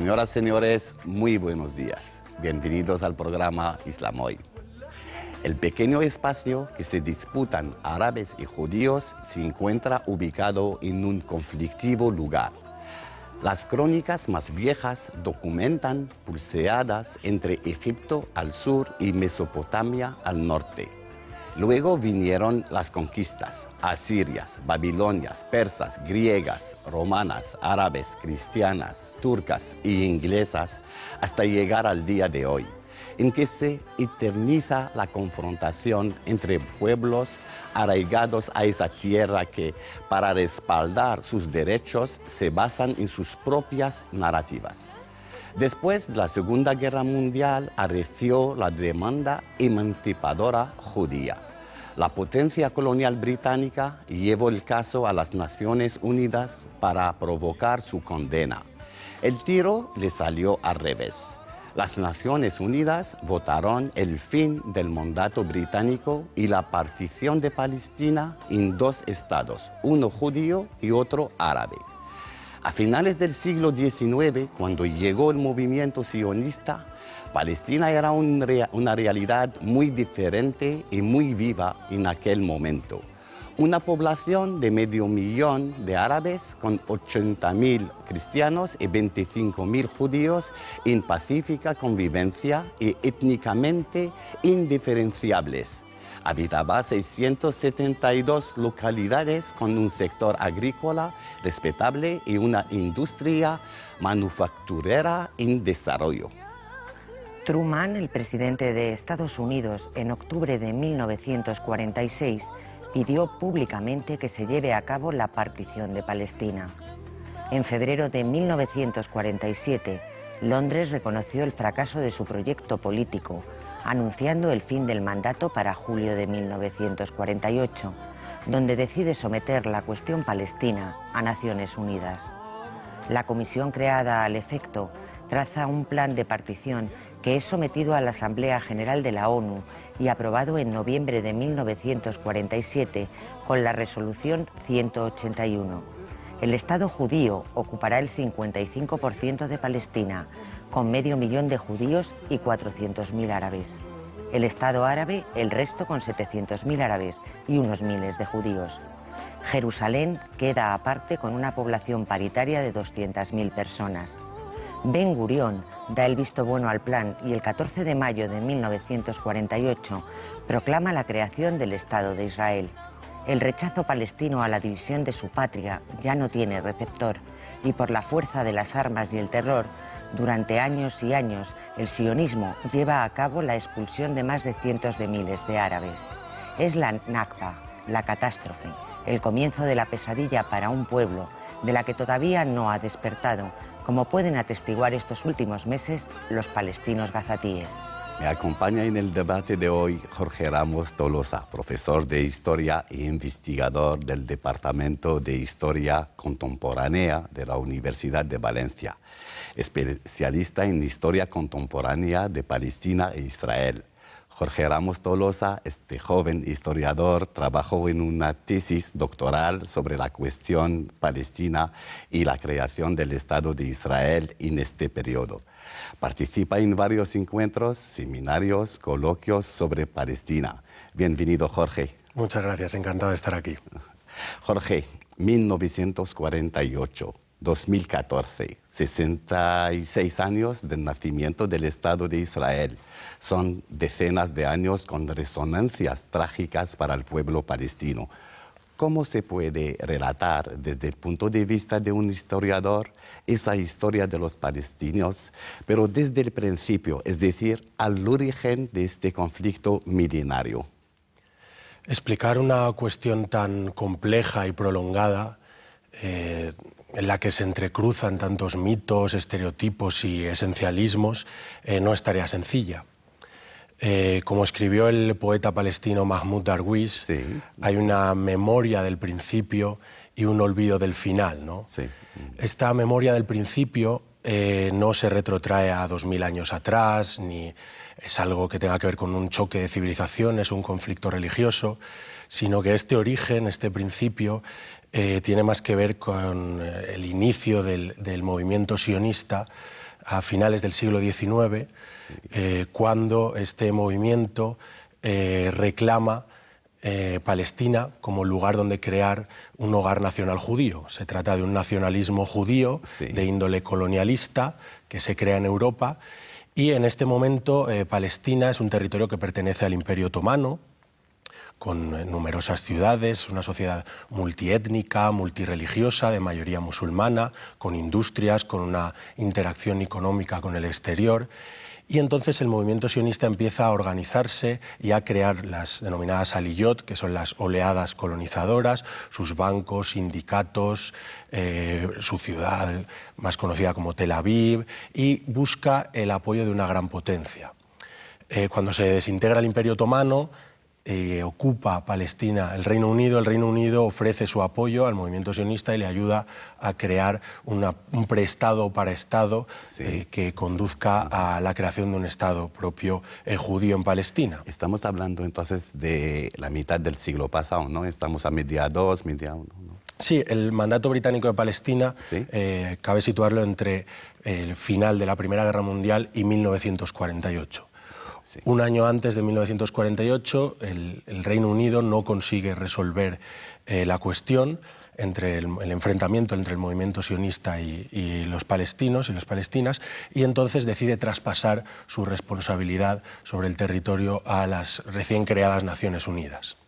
Señoras y señores, muy buenos días. Bienvenidos al programa Islam Hoy. El pequeño espacio que se disputan árabes y judíos se encuentra ubicado en un conflictivo lugar. Las crónicas más viejas documentan pulseadas entre Egipto al sur y Mesopotamia al norte. Luego vinieron las conquistas asirias, babilonias, persas, griegas, romanas, árabes, cristianas, turcas e inglesas, hasta llegar al día de hoy, en que se eterniza la confrontación entre pueblos arraigados a esa tierra que, para respaldar sus derechos, se basan en sus propias narrativas. Después de la Segunda Guerra Mundial arreció la demanda emancipadora judía. La potencia colonial británica llevó el caso a las Naciones Unidas para provocar su condena. El tiro le salió al revés. Las Naciones Unidas votaron el fin del mandato británico y la partición de Palestina en dos estados, uno judío y otro árabe. A finales del siglo XIX, cuando llegó el movimiento sionista, Palestina era una realidad muy diferente y muy viva en aquel momento. Una población de 500.000 de árabes con 80.000 cristianos y 25.000 judíos en pacífica convivencia y étnicamente indiferenciables. Habitaba 672 localidades con un sector agrícola respetable y una industria manufacturera en desarrollo. Truman, el presidente de Estados Unidos, en octubre de 1946, pidió públicamente que se lleve a cabo la partición de Palestina. En febrero de 1947, Londres reconoció el fracaso de su proyecto político, anunciando el fin del mandato para julio de 1948, donde decide someter la cuestión palestina a Naciones Unidas. La comisión creada al efecto traza un plan de partición que es sometido a la Asamblea General de la ONU y aprobado en noviembre de 1947 con la resolución 181. El Estado judío ocupará el 55% de Palestina, con 500.000 de judíos y 400.000 árabes. El Estado árabe, el resto con 700.000 árabes y unos miles de judíos. Jerusalén queda aparte con una población paritaria de 200.000 personas. Ben Gurión da el visto bueno al plan y el 14 de mayo de 1948 proclama la creación del Estado de Israel. El rechazo palestino a la división de su patria ya no tiene receptor y por la fuerza de las armas y el terror, durante años y años, el sionismo lleva a cabo la expulsión de más de cientos de miles de árabes. Es la Nakba, la catástrofe, el comienzo de la pesadilla para un pueblo de la que todavía no ha despertado, como pueden atestiguar estos últimos meses los palestinos gazatíes. Me acompaña en el debate de hoy Jorge Ramos Tolosa, profesor de Historia e investigador del Departamento de Historia Contemporánea de la Universidad de Valencia, especialista en Historia Contemporánea de Palestina e Israel. Jorge Ramos Tolosa, este joven historiador, trabajó en una tesis doctoral sobre la cuestión palestina y la creación del Estado de Israel en este periodo. Participa en varios encuentros, seminarios, coloquios sobre Palestina. Bienvenido, Jorge. Muchas gracias, encantado de estar aquí. Jorge, 1948. 2014, 66 años del nacimiento del Estado de Israel. Son decenas de años con resonancias trágicas para el pueblo palestino. ¿Cómo se puede relatar desde el punto de vista de un historiador esa historia de los palestinos, pero desde el principio, es decir, al origen de este conflicto milenario? Explicar una cuestión tan compleja y prolongada, en la que se entrecruzan tantos mitos, estereotipos y esencialismos, no es tarea sencilla. Como escribió el poeta palestino Mahmoud Darwish, sí, hay una memoria del principio y un olvido del final, ¿no? Sí. Esta memoria del principio no se retrotrae a 2000 años atrás, ni es algo que tenga que ver con un choque de civilizaciones, un conflicto religioso, sino que este origen, este principio, tiene más que ver con el inicio del movimiento sionista a finales del siglo XIX, cuando este movimiento reclama Palestina como lugar donde crear un hogar nacional judío. Se trata de un nacionalismo judío de índole colonialista que se crea en Europa, y en este momento Palestina es un territorio que pertenece al Imperio Otomano, con numerosas ciudades, una sociedad multiétnica, multirreligiosa, de mayoría musulmana, con industrias, con una interacción económica con el exterior. Y entonces el movimiento sionista empieza a organizarse y a crear las denominadas aliyot, que son las oleadas colonizadoras, sus bancos, sindicatos, su ciudad más conocida como Tel Aviv, y busca el apoyo de una gran potencia. Cuando se desintegra el Imperio Otomano, ocupa Palestina el Reino Unido ofrece su apoyo al movimiento sionista y le ayuda a crear un preestado para Estado que conduzca a la creación de un Estado propio judío en Palestina. Estamos hablando entonces de la mitad del siglo pasado, ¿no? Estamos a mediados, ¿no? Sí, el mandato británico de Palestina cabe situarlo entre el final de la Primera Guerra Mundial y 1948. Sí. Un año antes de 1948, el Reino Unido no consigue resolver la cuestión entre el enfrentamiento entre el movimiento sionista y los palestinos y las palestinas, y entonces decide traspasar su responsabilidad sobre el territorio a las recién creadas Naciones Unidas.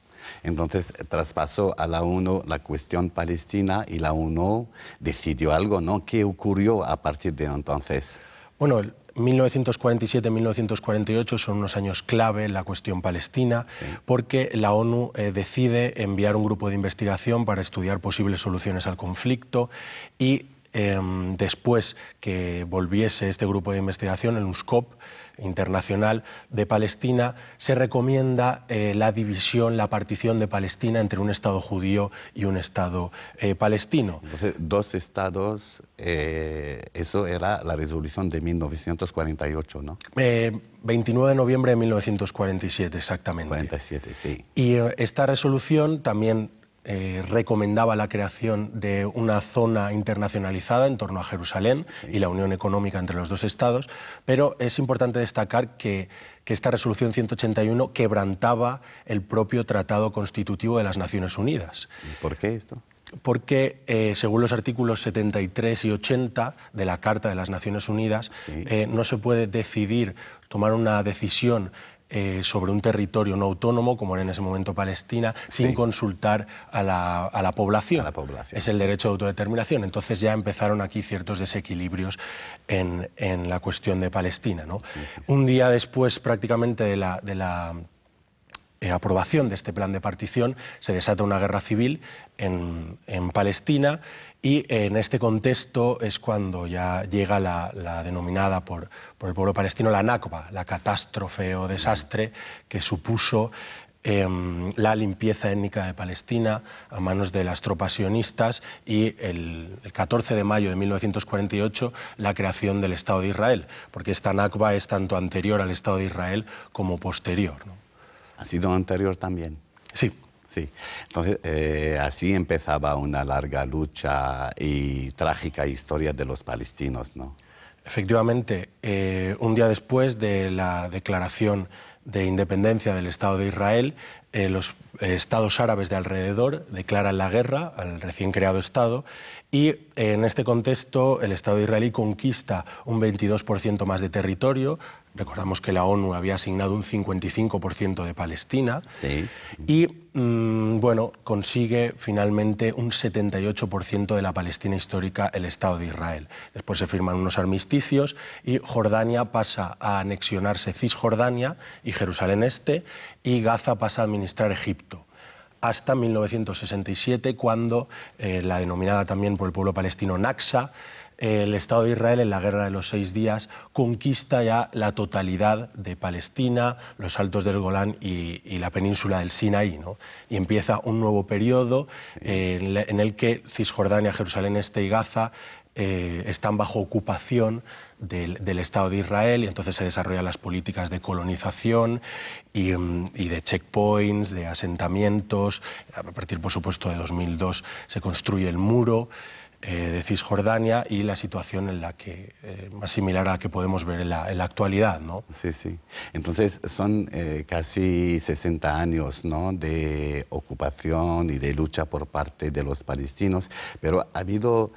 Entonces traspasó a la ONU la cuestión palestina y la ONU decidió algo, ¿no? ¿Qué ocurrió a partir de entonces? Bueno, 1947-1948 son unos años clave en la cuestión palestina, porque la ONU decide enviar un grupo de investigación para estudiar posibles soluciones al conflicto, y después que volviese este grupo de investigación, el UNSCOP internacional de Palestina, se recomienda la división, la partición de Palestina entre un Estado judío y un Estado palestino. Entonces, dos estados, eso era la resolución de 1948, ¿no? 29 de noviembre de 1947, exactamente. 47, sí. Y esta resolución también recomendaba la creación de una zona internacionalizada en torno a Jerusalén y la unión económica entre los dos estados, pero es importante destacar que esta resolución 181 quebrantaba el propio Tratado Constitutivo de las Naciones Unidas. ¿Por qué esto? Porque, según los artículos 73 y 80 de la Carta de las Naciones Unidas, no se puede tomar una decisión sobre un territorio no autónomo, como era en ese momento Palestina, sin consultar a la población. Es el derecho de autodeterminación. Entonces ya empezaron aquí ciertos desequilibrios en la cuestión de Palestina, ¿no? Un día después, prácticamente, de la aprobación de este plan de partición, se desata una guerra civil en Palestina, y en este contexto es cuando ya llega la denominada por el pueblo palestino la Nakba, la catástrofe o desastre que supuso la limpieza étnica de Palestina a manos de las tropas sionistas, y el 14 de mayo de 1948 la creación del Estado de Israel, porque esta Nakba es tanto anterior al Estado de Israel como posterior, ¿no? ¿Ha sido anterior también? Sí. Sí, entonces así empezaba una larga lucha y trágica historia de los palestinos, ¿no? Efectivamente, un día después de la declaración de independencia del Estado de Israel, los estados árabes de alrededor declaran la guerra al recién creado Estado, y en este contexto el Estado israelí conquista un 22% más de territorio. Recordamos que la ONU había asignado un 55% de Palestina, y bueno, consigue finalmente un 78% de la Palestina histórica el Estado de Israel. Después se firman unos armisticios y Jordania pasa a anexionarse Cisjordania y Jerusalén Este, y Gaza pasa a administrar Egipto, hasta 1967, cuando la denominada también por el pueblo palestino Nakba, el Estado de Israel, en la Guerra de los 6 días, conquista ya la totalidad de Palestina, los Altos del Golán y la península del Sinaí, ¿no? Y empieza un nuevo periodo en el que Cisjordania, Jerusalén Este y Gaza están bajo ocupación del Estado de Israel, y entonces se desarrollan las políticas de colonización y de checkpoints, de asentamientos. A partir, por supuesto, de 2002 se construye el muro. de Cisjordania y la situación en la que, más similar a la que podemos ver en la actualidad, ¿no? Sí, sí. Entonces son casi 60 años, ¿no?, de ocupación y de lucha por parte de los palestinos, pero ha habido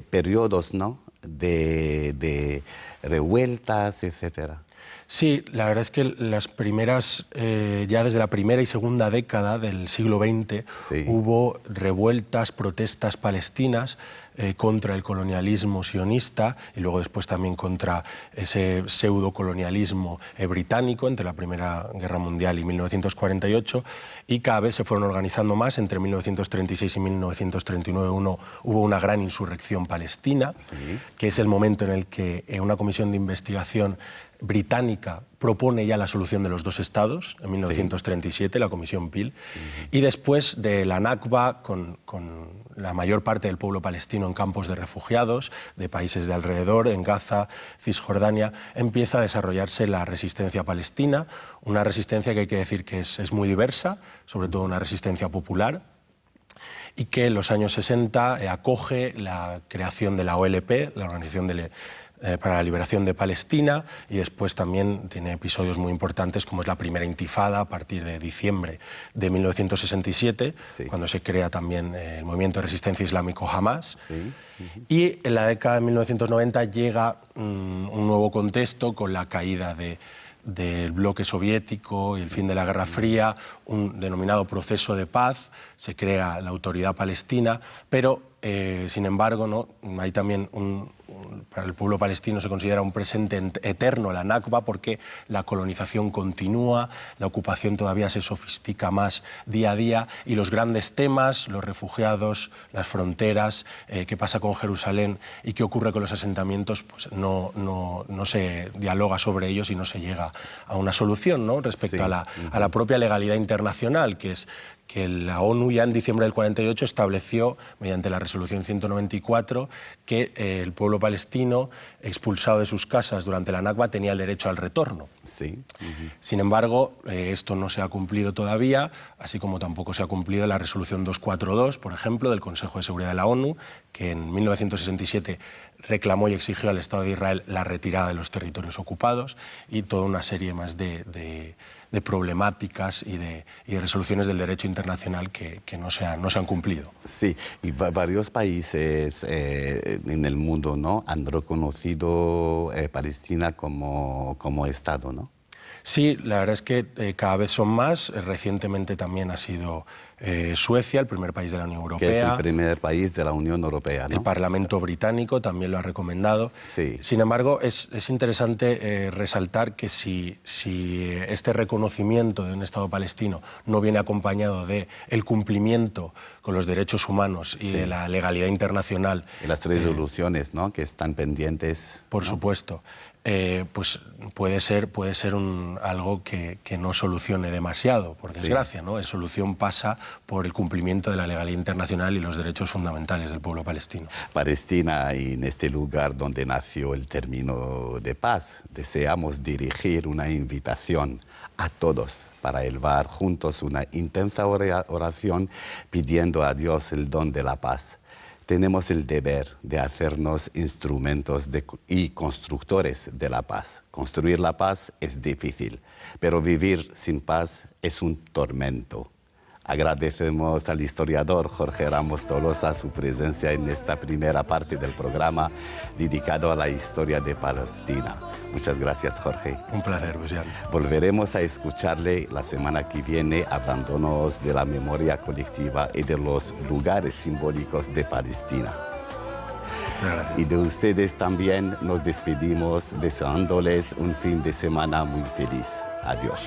periodos, ¿no?, de revueltas, etcétera. Sí, la verdad es que las primeras, ya desde la primera y segunda década del siglo XX, Sí. hubo revueltas, protestas palestinas contra el colonialismo sionista y luego después también contra ese pseudocolonialismo británico entre la Primera Guerra Mundial y 1948, y cada vez se fueron organizando más. Entre 1936 y 1939 hubo una gran insurrección palestina, Sí. que es el momento en el que una comisión de investigación británica propone ya la solución de los dos estados, en 1937, la Comisión Peel, y después de la Nakba, con la mayor parte del pueblo palestino en campos de refugiados, de países de alrededor, en Gaza, Cisjordania, empieza a desarrollarse la resistencia palestina, una resistencia que hay que decir que es muy diversa, sobre todo una resistencia popular, y que en los años 60 acoge la creación de la OLP, la Organización para la Liberación de Palestina, y después también tiene episodios muy importantes como es la primera intifada a partir de diciembre de 1967, Sí. cuando se crea también el movimiento de resistencia islámico Hamas. Sí. Y en la década de 1990 llega un nuevo contexto con la caída del bloque soviético y el fin de la Guerra Fría, un denominado proceso de paz, se crea la Autoridad Palestina, pero sin embargo, ¿no?, hay también para el pueblo palestino se considera un presente eterno la Nakba, porque la colonización continúa, la ocupación todavía se sofistica más día a día, y los grandes temas, los refugiados, las fronteras, qué pasa con Jerusalén y qué ocurre con los asentamientos, pues no se dialoga sobre ellos y no se llega a una solución, ¿no?, respecto Sí. a la propia legalidad internacional, que es que la ONU ya en diciembre del 48 estableció, mediante la resolución 194, que el pueblo palestino expulsado de sus casas durante la Nakba tenía el derecho al retorno. Sí. Sin embargo, esto no se ha cumplido todavía, así como tampoco se ha cumplido la resolución 242, por ejemplo, del Consejo de Seguridad de la ONU, que en 1967 reclamó y exigió al Estado de Israel la retirada de los territorios ocupados, y toda una serie más de problemáticas y de resoluciones del derecho internacional que no se han cumplido. Sí, y varios países en el mundo, ¿no?, han reconocido Palestina como Estado, ¿no? Sí, la verdad es que cada vez son más. Recientemente también ha sido Suecia, el primer país de la Unión Europea. Que es el primer país de la Unión Europea, ¿no? El Parlamento británico también lo ha recomendado. Sí. Sin embargo, es interesante resaltar que si este reconocimiento de un Estado palestino no viene acompañado de el cumplimiento con los derechos humanos y de la legalidad internacional. Y las resoluciones, ¿no?, que están pendientes. Por ¿no? supuesto. Pues puede ser algo que no solucione demasiado, por desgracia, ¿no? La solución pasa por el cumplimiento de la legalidad internacional y los derechos fundamentales del pueblo palestino. Palestina, y en este lugar donde nació el término de paz, deseamos dirigir una invitación a todos para elevar juntos una intensa oración pidiendo a Dios el don de la paz. Tenemos el deber de hacernos instrumentos y constructores de la paz. Construir la paz es difícil, pero vivir sin paz es un tormento. Agradecemos al historiador Jorge Ramos Tolosa su presencia en esta primera parte del programa dedicado a la historia de Palestina. Muchas gracias, Jorge. Un placer, Luciano. Volveremos a escucharle la semana que viene, hablándonos de la memoria colectiva y de los lugares simbólicos de Palestina. Muchas gracias. Y de ustedes también nos despedimos deseándoles un fin de semana muy feliz. Adiós.